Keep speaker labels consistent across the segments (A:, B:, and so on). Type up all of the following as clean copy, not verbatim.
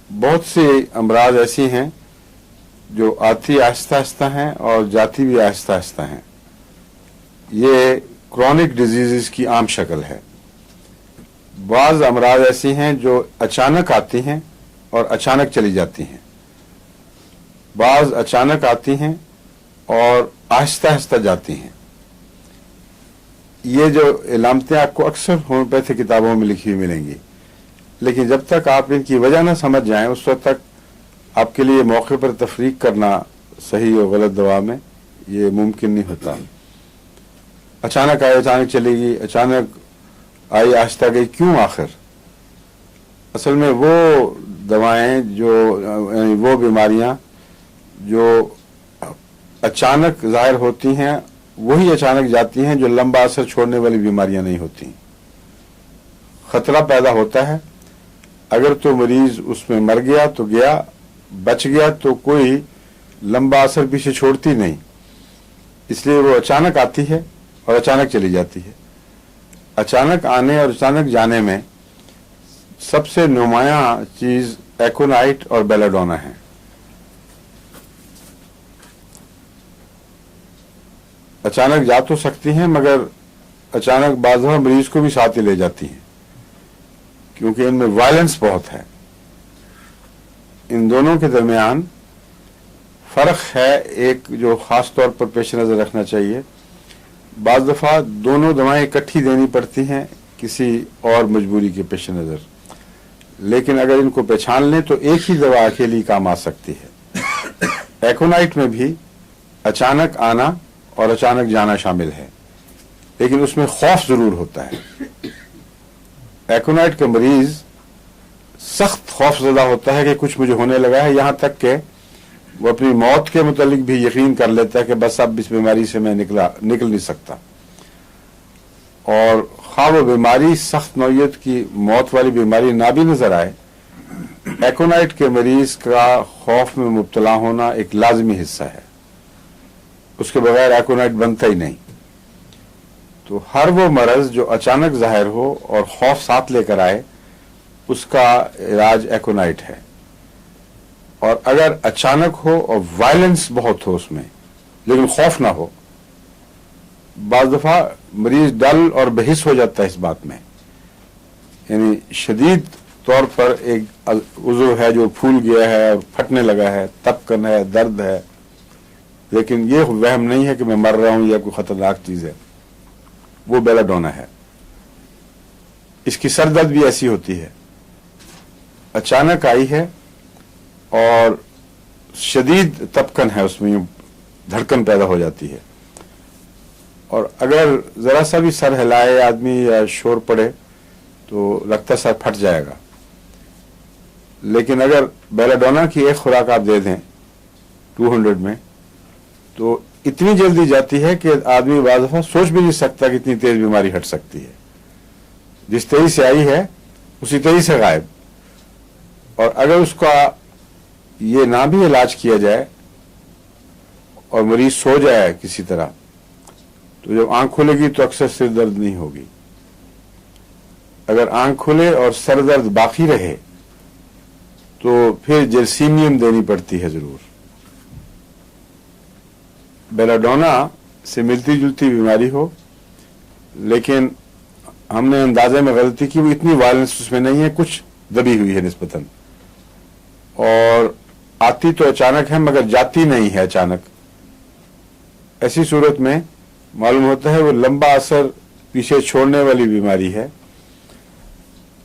A: بہت سی امراض ایسی ہیں جو آتی آہستہ آہستہ ہیں اور جاتی بھی آہستہ آہستہ ہیں. یہ کرونک ڈیزیزز کی عام شکل ہے. بعض امراض ایسی ہیں جو اچانک آتی ہیں اور اچانک چلی جاتی ہیں. بعض اچانک آتی ہیں اور آہستہ آہستہ جاتی ہیں. یہ جو علامتیں آپ کو اکثر ہومیوپیتھی کتابوں میں لکھی ہوئی ملیں گی، لیکن جب تک آپ ان کی وجہ نہ سمجھ جائیں اس وقت تک آپ کے لیے موقع پر تفریق کرنا صحیح اور غلط دوا میں یہ ممکن نہیں ہوتا. اچانک آئی اچانک چلے گی، اچانک آئی آہستہ گئی، کیوں آخر؟ اصل میں وہ دوائیں جو یعنی وہ بیماریاں جو اچانک ظاہر ہوتی ہیں وہی اچانک جاتی ہیں جو لمبا اثر چھوڑنے والی بیماریاں نہیں ہوتی. خطرہ پیدا ہوتا ہے، اگر تو مریض اس میں مر گیا تو گیا، بچ گیا تو کوئی لمبا اثر پیچھے چھوڑتی نہیں. اس لیے وہ اچانک آتی ہے اور اچانک چلی جاتی ہے. اچانک آنے اور اچانک جانے میں سب سے نمایاں چیز ایکونائٹ اور بیلاڈونا ہے. اچانک جا تو سکتی ہیں مگر اچانک بعض دفعہ مریض کو بھی ساتھ ہی لے جاتی ہیں کیونکہ ان میں وائلنس بہت ہے. ان دونوں کے درمیان فرق ہے ایک جو خاص طور پر پیش نظر رکھنا چاہیے. بعض دفعہ دونوں دوائیں اکٹھی دینی پڑتی ہیں کسی اور مجبوری کے پیش نظر، لیکن اگر ان کو پہچان لیں تو ایک ہی دوا اکیلی کام آ سکتی ہے. ایکونائٹ میں بھی اچانک آنا اور اچانک جانا شامل ہے، لیکن اس میں خوف ضرور ہوتا ہے. ایکونائٹ کا مریض سخت خوف زدہ ہوتا ہے کہ کچھ مجھے ہونے لگا ہے، یہاں تک کہ وہ اپنی موت کے متعلق بھی یقین کر لیتا ہے کہ بس اب اس بیماری سے میں نکل نہیں سکتا. اور خواہ وہ بیماری سخت نوعیت کی موت والی بیماری نہ بھی نظر آئے، ایکونائٹ کے مریض کا خوف میں مبتلا ہونا ایک لازمی حصہ ہے. اس کے بغیر ایکونائٹ بنتا ہی نہیں. تو ہر وہ مرض جو اچانک ظاہر ہو اور خوف ساتھ لے کر آئے اس کا علاج ایکونائٹ ہے. اور اگر اچانک ہو اور وائلنس بہت ہو اس میں لیکن خوف نہ ہو، بعض دفعہ مریض ڈل اور بحث ہو جاتا ہے اس بات میں، یعنی شدید طور پر ایک عضو ہے جو پھول گیا ہے، پھٹنے لگا ہے، تپکن ہے، درد ہے، لیکن یہ وہم نہیں ہے کہ میں مر رہا ہوں یا کوئی خطرناک چیز ہے. وہ بیلاڈونا ہے. اس کی سر درد بھی ایسی ہوتی ہے، اچانک آئی ہے اور شدید تپکن ہے، اس میں دھڑکن پیدا ہو جاتی ہے، اور اگر ذرا سا بھی سر ہلائے آدمی یا شور پڑے تو لگتا سر پھٹ جائے گا. لیکن اگر بیلاڈونا کی ایک خوراک آپ دے دیں 200 میں تو اتنی جلدی جاتی ہے کہ آدمی بعض دفعہ سوچ بھی نہیں سکتا کہ اتنی تیز بیماری ہٹ سکتی ہے. جس تیزی سے آئی ہے اسی تیزی سے غائب. اور اگر اس کا یہ نہ بھی علاج کیا جائے اور مریض سو جائے کسی طرح تو جب آنکھ کھلے گی تو اکثر سر درد نہیں ہوگی. اگر آنکھ کھلے اور سر درد باقی رہے تو پھر جرسیمیم دینی پڑتی ہے ضرور. بیلاڈونا سے ملتی جلتی بیماری ہو لیکن ہم نے اندازے میں غلطی کی، وہ اتنی وائلنس اس میں نہیں ہے، کچھ دبی ہوئی ہے نسبتاً، اور آتی تو اچانک ہے مگر جاتی نہیں ہے اچانک. ایسی صورت میں معلوم ہوتا ہے وہ لمبا اثر پیچھے چھوڑنے والی بیماری ہے.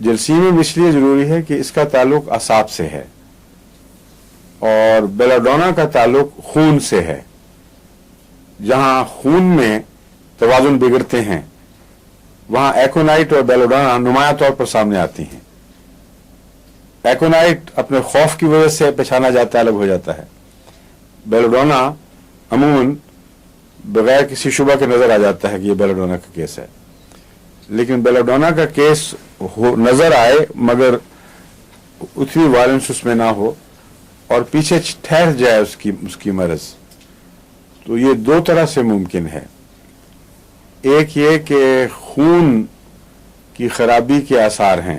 A: جرسیمیم اس لیے ضروری ہے کہ اس کا تعلق اعصاب سے ہے اور بیلاڈونا کا تعلق خون سے ہے. جہاں خون میں توازن بگڑتے ہیں وہاں ایکونائٹ اور بیلاڈونا نمایاں طور پر سامنے آتی ہیں. ایکونائٹ اپنے خوف کی وجہ سے پہچانا جاتا ہے، الگ ہو جاتا ہے. بیلاڈونا عموماً بغیر کسی شبہ کے نظر آ جاتا ہے کہ یہ بیلاڈونا کا کیس ہے. لیکن بیلاڈونا کا کیس نظر آئے مگر اتنی وائلنس اس میں نہ ہو اور پیچھے ٹھہر جائے اس کی مرض، تو یہ دو طرح سے ممکن ہے. ایک یہ کہ خون کی خرابی کے آثار ہیں